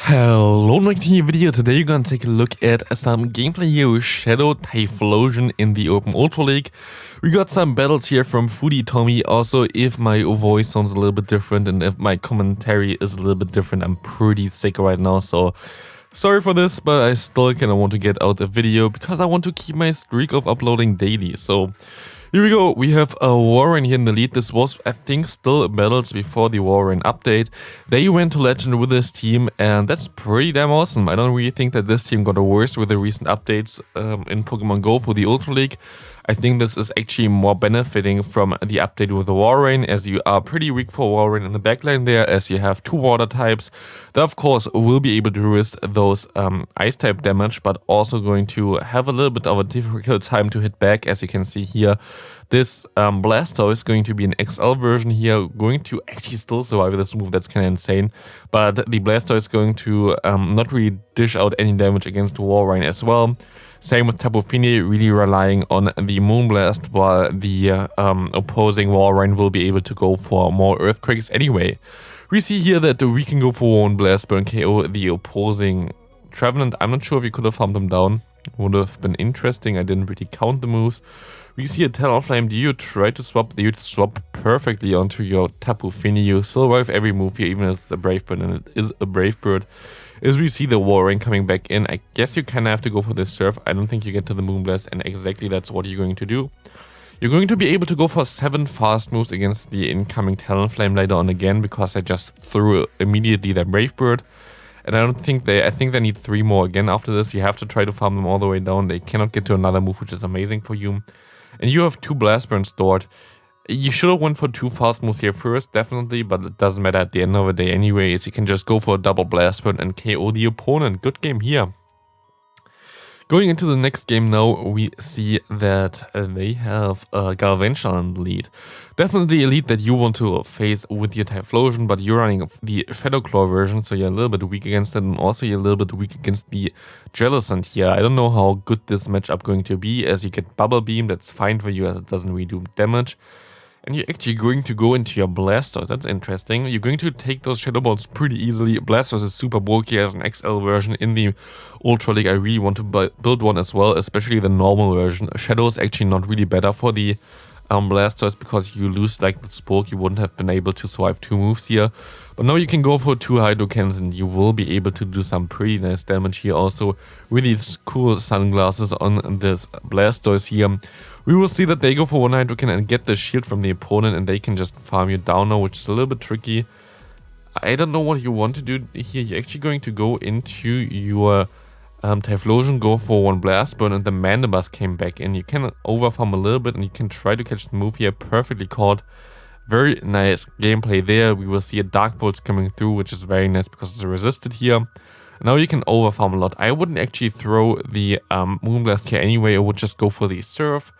Hello, in the video. Today we're gonna take a look at some gameplay here with Shadow Typhlosion in the Open Ultra League. We got some battles here from Foodie Tommy. Also, if my voice sounds a little bit different and if my commentary is a little bit different, I'm pretty sick right now, so sorry for this, but I still kinda want to get out a video because I want to keep my streak of uploading daily. So here we go, we have a Walrein here in the lead. This was, I think, still battles before the Walrein update. They went to Legend with this team, and that's pretty damn awesome. I don't really think that this team got worse with the recent updates in Pokemon Go for the Ultra League. I think this is actually more benefiting from the update with the Walrein, as you are pretty weak for Walrein in the backline there, as you have two water types. That, of course, will be able to resist those ice type damage, but also going to have a little bit of a difficult time to hit back, as you can see here. This Blastoise is going to be an XL version here, going to actually still survive this move. That's kind of insane. But the Blastoise is going to not really dish out any damage against Walrein as well. Same with Tapu Fini, really relying on the Moonblast, while the opposing Walrein will be able to go for more Earthquakes anyway. We see here that we can go for one Blast Burn KO the opposing Trevenant. I'm not sure if you could have farmed them down. Would have been interesting. I didn't really count the moves. We see a Talonflame. Do you try to swap? You swap perfectly onto your Tapu Fini. You survive every move here, even if it's a Brave Bird, and it is a Brave Bird. As we see the Walrein coming back in, I guess you kind of have to go for this Surf. I don't think you get to the Moonblast, and exactly that's what you're going to do. You're going to be able to go for 7 fast moves against the incoming Talonflame later on again, because I just threw immediately their Brave Bird. And I think they need 3 more again after this. You have to try to farm them all the way down. They cannot get to another move, which is amazing for you. And you have 2 Blast Burns stored. You should have went for 2 fast moves here first, definitely, but it doesn't matter at the end of the day anyways. You can just go for a double Blast Burn and KO the opponent. Good game here. Going into the next game now, we see that they have Galvantula in the lead. Definitely a lead that you want to face with your Typhlosion, but you're running the Shadow Claw version, so you're a little bit weak against it, and also you're a little bit weak against the Jellicent here. I don't know how good this matchup going to be, as you get Bubble Beam. That's fine for you, as it doesn't really do damage. And you're actually going to go into your Blastoise. That's interesting. You're going to take those Shadow Balls pretty easily. Blastoise is super bulky as an XL version in the Ultra League. I really want to build one as well, especially the normal version. Shadow is actually not really better for the Blastoise, because you lose like the Spoke. You wouldn't have been able to survive 2 moves here. But now you can go for 2 Hydro Cannons, and you will be able to do some pretty nice damage here also with these cool sunglasses on this Blastoise here. We will see that they go for 1 Hydro Cannon and get the shield from the opponent, and they can just farm you down now, which is a little bit tricky. I don't know what you want to do here. You're actually going to go into your Typhlosion, go for 1 Blast Burn, and the Mandibuzz came back in. You can overfarm a little bit, and you can try to catch the move here. Perfectly caught. Very nice gameplay there. We will see a Dark Pulse coming through, which is very nice because it's resisted here. Now you can overfarm a lot. I wouldn't actually throw the Moonblast here anyway. I would just go for the Surf,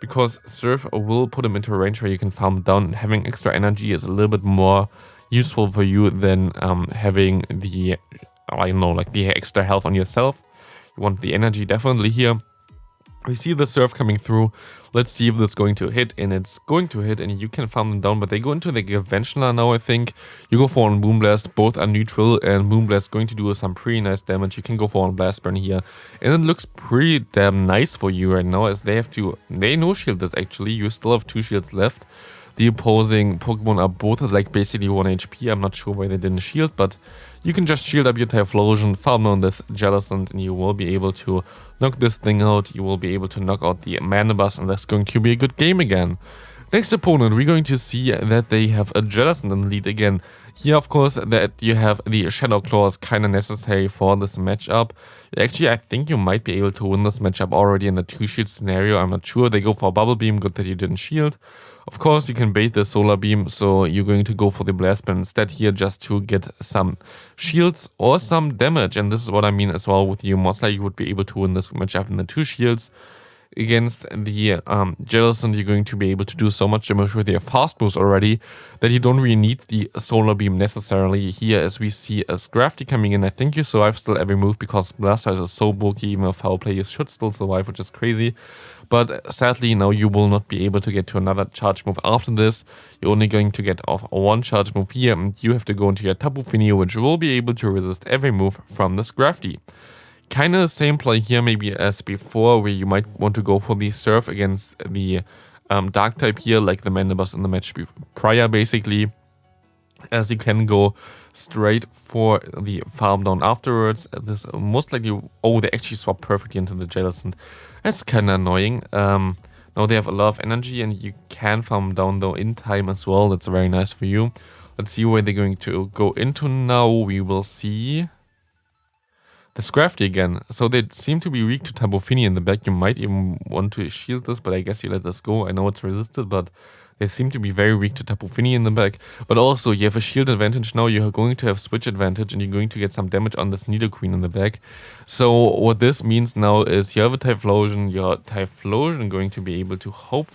because Surf will put him into a range where you can farm down. Having extra energy is a little bit more useful for you than having the, I don't know, like the extra health on yourself. You want the energy definitely here. We see the Surf coming through. Let's see if this is going to hit, and it's going to hit, and you can farm them down, but they go into the Galvantula now, I think. You go for 1 Moonblast, both are neutral, and Moonblast going to do some pretty nice damage. You can go for 1 Blast Burn here, and it looks pretty damn nice for you right now, as they no-shield this actually. You still have 2 shields left. The opposing Pokemon are both at like basically 1 HP. I'm not sure why they didn't shield, but you can just shield up your Typhlosion, farm on this Jellicent, and you will be able to knock this thing out. You will be able to knock out the Mandibuzz, and that's going to be a good game again. Next opponent, we're going to see that they have a Jellicent in the lead again. Here, of course, that you have the Shadow Claws kind of necessary for this matchup. Actually, I think you might be able to win this matchup already in the 2-shield scenario. I'm not sure. They go for a Bubble Beam. Good that you didn't shield. Of course, you can bait the Solar Beam, so you're going to go for the Blast Burn instead here, just to get some shields or some damage. And this is what I mean as well with you. Most likely you would be able to win this matchup in the 2 shields. against the Jellicent, you're going to be able to do so much damage with your fast moves already that you don't really need the Solar Beam necessarily. Here, as we see a Scrafty coming in, I think you survive still every move because Blastoise is so bulky, even a foul play you should still survive, which is crazy. But sadly, now you will not be able to get to another charge move after this. You're only going to get off one charge move here, and you have to go into your Tapu Fini, which will be able to resist every move from the Scrafty. Kinda the same play here maybe as before, where you might want to go for the Surf against the Dark type here, like the Mandibuzz in the match prior basically, as you can go straight for the Farm Down afterwards. This most likely, oh, they actually swap perfectly into the Jellicent. That's kinda annoying. Now they have a lot of energy and you can Farm Down though in time as well. That's very nice for you. Let's see where they're going to go into now. We will see the Scrafty again. So they seem to be weak to Tapu Fini in the back. You might even want to shield this, but I guess you let this go. I know it's resisted, but they seem to be very weak to Tapu Fini in the back. But also, you have a shield advantage now. You're going to have switch advantage, and you're going to get some damage on this Nidoqueen in the back. So what this means now is you have a Typhlosion. Your Typhlosion going to be able to hope...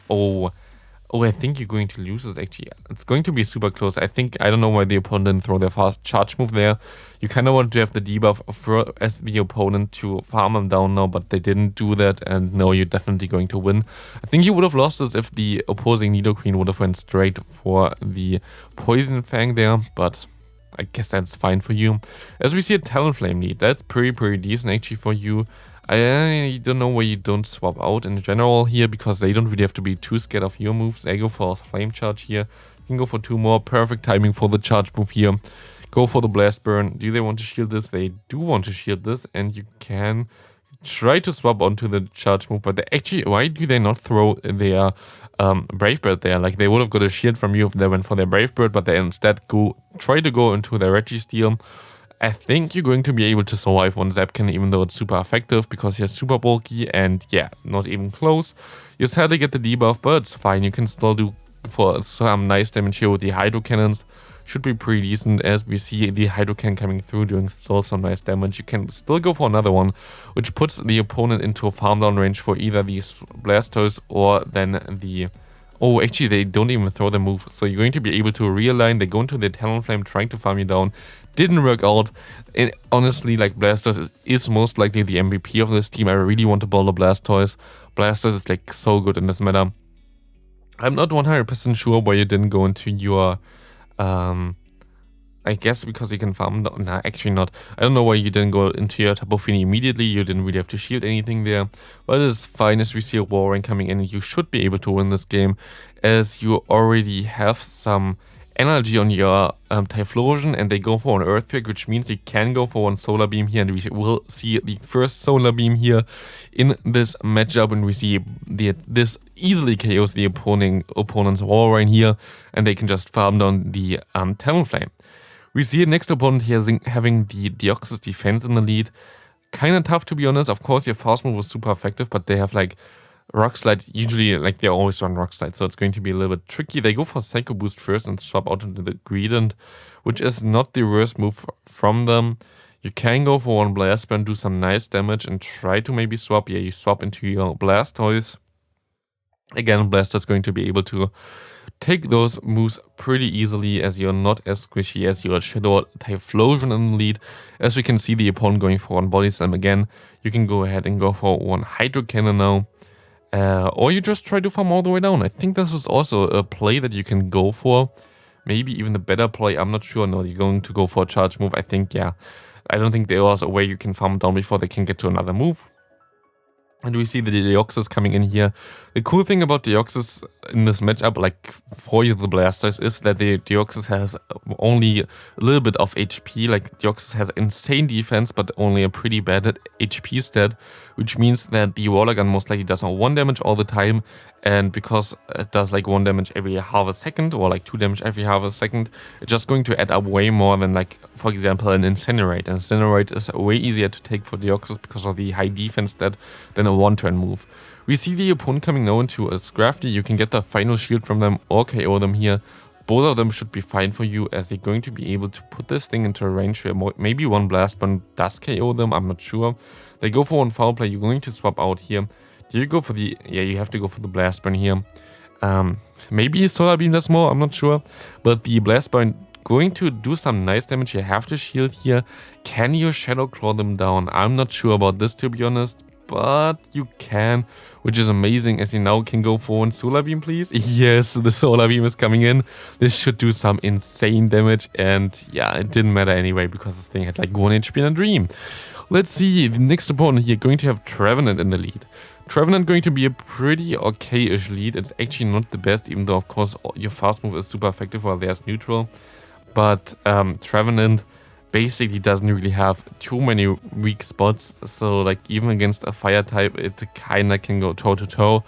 Oh, I think you're going to lose this actually. It's going to be super close. I don't know why the opponent didn't throw their fast charge move there. You kind of want to have the debuff as the opponent to farm them down now, but they didn't do that, and no, you're definitely going to win. I think you would have lost this if the opposing Nidoqueen would have went straight for the Poison Fang there, but I guess that's fine for you. As we see a Talonflame lead, that's pretty decent actually for you. I don't know why you don't swap out in general here, because they don't really have to be too scared of your moves. They go for a Flame Charge here. You can go for 2 more. Perfect timing for the charge move here. Go for the Blast Burn. Do they want to shield this? They do want to shield this, and you can try to swap onto the charge move, but they actually, why do they not throw their Brave Bird there? Like, they would have got a shield from you if they went for their Brave Bird, but they instead try to go into their Registeel. I think you're going to be able to survive one Zapkin, even though it's super effective, because you're super bulky and yeah, not even close. You sadly get the debuff, but it's fine. You can still do for some nice damage here with the Hydro Cannons. Should be pretty decent, as we see the Hydro Cannon coming through, doing still some nice damage. You can still go for another one, which puts the opponent into a farm down range for either the Blastoise or then the... Oh, actually, they don't even throw the move. So you're going to be able to realign. They go into the Talonflame, trying to farm you down. Didn't work out. And honestly, like, Blastoise is most likely the MVP of this team. I really want to ball a Blastoise. Blastoise is, like, so good in this meta. I'm not 100% sure why you didn't go into your... I guess because you can farm down. Nah, actually not. I don't know why you didn't go into your Tapu Fini immediately. You didn't really have to shield anything there. But it is fine, as we see a Walrein coming in. You should be able to win this game, as you already have some energy on your Typhlosion, and they go for an Earthquake, which means you can go for one Solar Beam here, and we will see the first Solar Beam here in this matchup, and we see this easily KOs the opponent's Walrein here, and they can just farm down the Talonflame. We see the next opponent here having the Deoxys defense in the lead. Kinda tough, to be honest. Of course, your fast move was super effective, but they have like Rock Slide. Usually, like, they always run Rock Slide, so it's going to be a little bit tricky. They go for Psycho Boost first and swap out into the Greedent, which is not the worst move from them. You can go for one Blast Burn, do some nice damage, and try to maybe swap. Yeah, you swap into your Blastoise. Again, Blastoise going to be able to take those moves pretty easily, as you're not as squishy as your Shadow Typhlosion in the lead. As we can see the opponent going for one Body Slam again, you can go ahead and go for one Hydro Cannon now. Or you just try to farm all the way down. I think this is also a play that you can go for. Maybe even the better play, I'm not sure. No, you're going to go for a charge move. I think, yeah. I don't think there was a way you can farm down before they can get to another move. And we see the Deoxys coming in here. The cool thing about Deoxys in this matchup, like for the Blastoise, is that the Deoxys has only a little bit of HP. Like, Deoxys has insane defense, but only a pretty bad HP stat, which means that the Water Gun most likely does 1 damage all the time. And because it does like 1 damage every half a second, or like 2 damage every half a second, it's just going to add up way more than, like, for example, an Incinerate. An Incinerate is way easier to take for Deoxys because of the high defense stat than a one-turn move. We see the opponent coming now into a Scrafty. You can get the final shield from them or KO them here. Both of them should be fine for you, as they're going to be able to put this thing into a range where maybe one Blast Burn does KO them, I'm not sure. They go for one Foul Play. You're going to swap out here. Do you go for the... Yeah, you have to go for the Blast Burn here. Maybe Solar Beam does more, I'm not sure. But the Blast Burn going to do some nice damage. You have to shield here. Can you Shadow Claw them down? I'm not sure about this, to be honest. But you can, which is amazing, as you now can go for one Solar Beam, please. Yes, the Solar Beam is coming in. This should do some insane damage, and yeah, it didn't matter anyway, because this thing had like 1 HP in a dream. Let's see, the next opponent here, going to have Trevenant in the lead. Trevenant going to be a pretty okay-ish lead. It's actually not the best, even though, of course, your fast move is super effective while there's neutral. But Trevenant basically doesn't really have too many weak spots, so like even against a fire type it kinda can go toe to toe,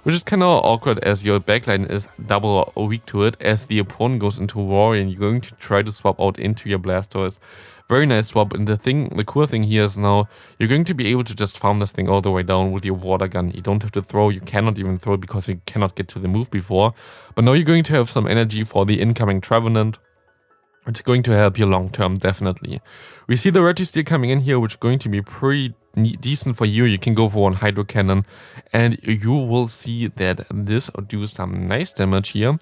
which is kinda awkward as your backline is double weak to it. As the opponent goes into Walrein, you're going to try to swap out into your Blastoise. Very nice swap, and the cool thing here is now you're going to be able to just farm this thing all the way down with your water gun. You don't have to throw, you cannot even throw because you cannot get to the move before, but now you're going to have some energy for the incoming Trevenant, which is going to help you long term, definitely. We see the Registeel coming in here, which is going to be pretty decent for you. You can go for one Hydro Cannon, and you will see that this will do some nice damage here.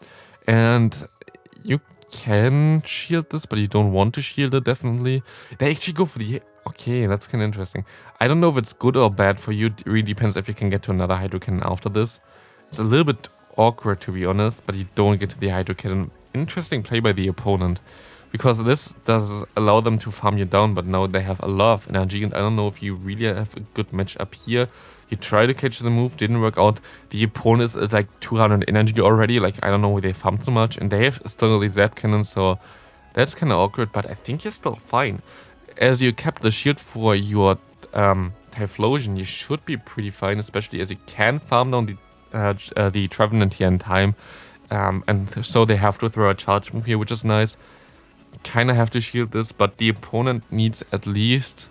And you can shield this, but you don't want to shield it, definitely. They actually go for the... Okay, that's kind of interesting. I don't know if it's good or bad for you. It really depends if you can get to another Hydro Cannon after this. It's a little bit awkward, to be honest, but you don't get to the Hydro Cannon. Interesting play by the opponent, because this does allow them to farm you down, but now they have a lot of energy, and I don't know if you really have a good match up here. You try to catch the move, didn't work out. The opponent is at like 200 energy already, like I don't know why they farmed so much, and they have still the Zap Cannon, so that's kind of awkward, but I think you're still fine. As you kept the shield for your Typhlosion, you should be pretty fine, especially as you can farm down the Trevenant here in time, and so they have to throw a charge move here, which is nice. Kind of have to shield this, but the opponent needs at least,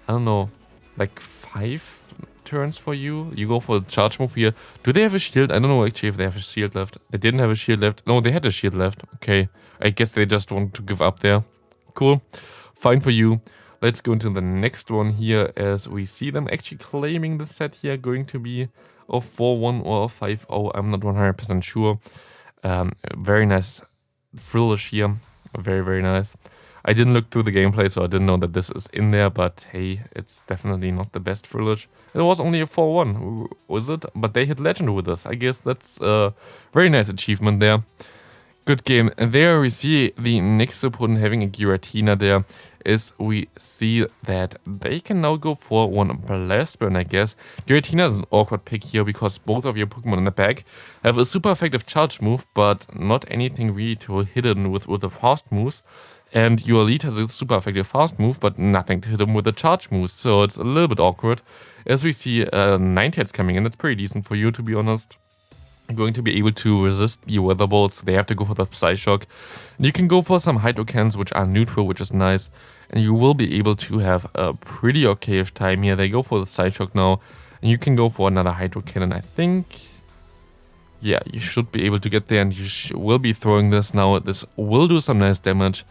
I don't know, like 5 turns for you. You go for the charge move here. Do they have a shield? I don't know actually if they have a shield left. They didn't have a shield left. No, they had a shield left. Okay, I guess they just want to give up there. Cool, fine for you. Let's go into the next one here, as we see them actually claiming the set here, going to be a 4-1 or a 5-0. I'm not 100% sure. Very nice Frillish here. Very, very nice. I didn't look through the gameplay, so I didn't know that this is in there, but hey, it's definitely not the best Frillish. It was only a 4-1, was it? But they hit Legend with us. I guess that's a very nice achievement there. Good game. And there we see the next opponent having a Giratina there, is we see that they can now go for one Blast Burn, I guess. Giratina is an awkward pick here because both of your Pokemon in the back have a super effective charge move, but not anything really to hit it with the fast moves. And your lead has a super effective fast move, but nothing to hit him with the charge moves, so it's a little bit awkward. As we see 9 hits coming in, that's pretty decent for you, to be honest. Going to be able to resist the Weather Bolts, so they have to go for the Psyshock. And you can go for some Hydro Cannons, which are neutral, which is nice. And you will be able to have a pretty okay-ish time here. They go for the Psyshock now, and you can go for another Hydro Cannon, I think. Yeah, you should be able to get there, and you will be throwing this now. This will do some nice damage.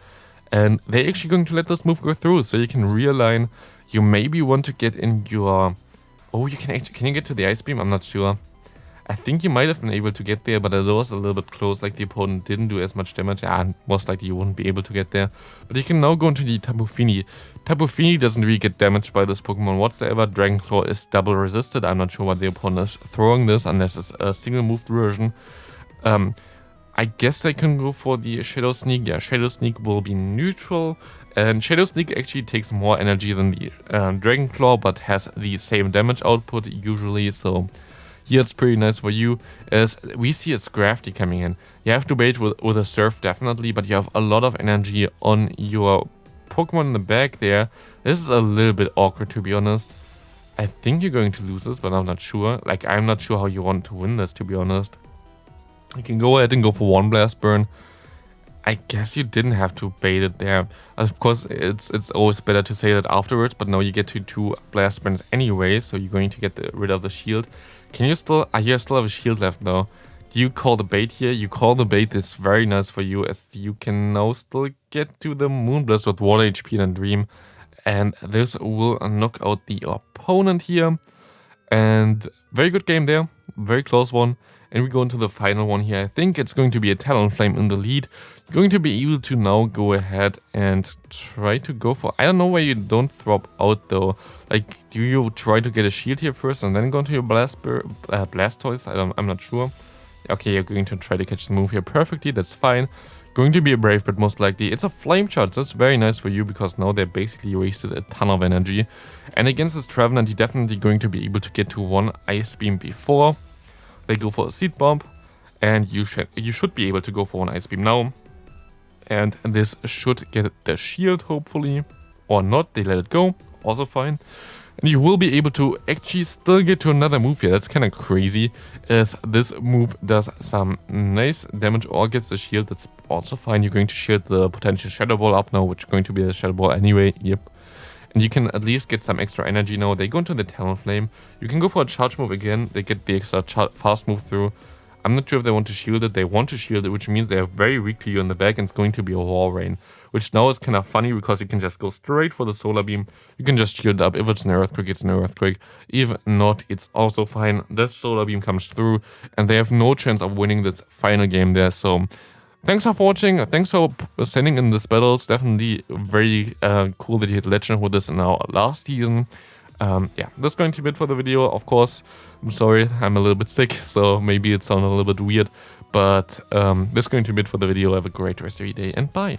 And they're actually going to let this move go through, so you can realign. You maybe want to get in your... Oh, you can actually... Can you get to the Ice Beam? I'm not sure. I think you might have been able to get there, but it was a little bit close, like the opponent didn't do as much damage, and most likely you wouldn't be able to get there. But you can now go into the Tapu Fini. Tapu Fini doesn't really get damaged by this Pokemon whatsoever. Dragon Claw is double resisted. I'm not sure why the opponent is throwing this, unless it's a single moved version. I guess I can go for the Shadow Sneak. Yeah, Shadow Sneak will be neutral, and Shadow Sneak actually takes more energy than the Dragon Claw, but has the same damage output usually, so... Here it's pretty nice for you, as we see a Scrafty coming in. You have to bait with a Surf definitely, but you have a lot of energy on your Pokemon in the back there. This is a little bit awkward, to be honest. I think you're going to lose this, but I'm not sure. Like, I'm not sure how you want to win this, to be honest. You can go ahead and go for one Blast Burn. I guess you didn't have to bait it there. Of course, it's always better to say that afterwards, but now you get to 2 Blast Burns anyway, so you're going to get rid of the shield. Can you still... you still have a shield left though. Do you call the bait here? You call the bait. It's very nice for you, as you can now still get to the Moonblast with 1 HP and a Dream. And this will knock out the opponent here. And very good game there, very close one. And we go into the final one here. I think it's going to be a Talonflame in the lead. You're going to be able to now go ahead and try to go for... I don't know why you don't throw out though. Like, do you try to get a shield here first and then go into your Blastoise? I'm not sure. Okay, you're going to try to catch the move here perfectly. That's fine. Going to be a Brave Bird most likely. It's a Flame Charge. That's very nice for you because now they basically wasted a ton of energy. And against this Trevenant, you're definitely going to be able to get to one Ice Beam before they go for a Seed Bomb, and you should be able to go for one Ice Beam now. And this should get the shield, hopefully. Or not, they let it go, also fine. And you will be able to actually still get to another move here. That's kind of crazy, as this move does some nice damage or gets the shield. That's also fine. You're going to shield the potential Shadow Ball up now, which is going to be the Shadow Ball anyway. Yep. And you can at least get some extra energy now. They go into the Talonflame. You can go for a charge move again. They get the extra fast move through. I'm not sure if they want to shield it. They want to shield it, which means they are very weak to you in the back, and it's going to be a Walrein. Which now is kind of funny because you can just go straight for the Solar Beam. You can just shield up. If it's an Earthquake, it's an Earthquake. If not, it's also fine. The Solar Beam comes through, and they have no chance of winning this final game there. So... thanks for watching, thanks for sending in this battle. It's definitely very cool that you hit Legend with this in our last season. Yeah, that's going to be it for the video. Of course, I'm sorry, I'm a little bit sick, so maybe it sounded a little bit weird. But that's going to be it for the video. Have a great rest of your day, and bye.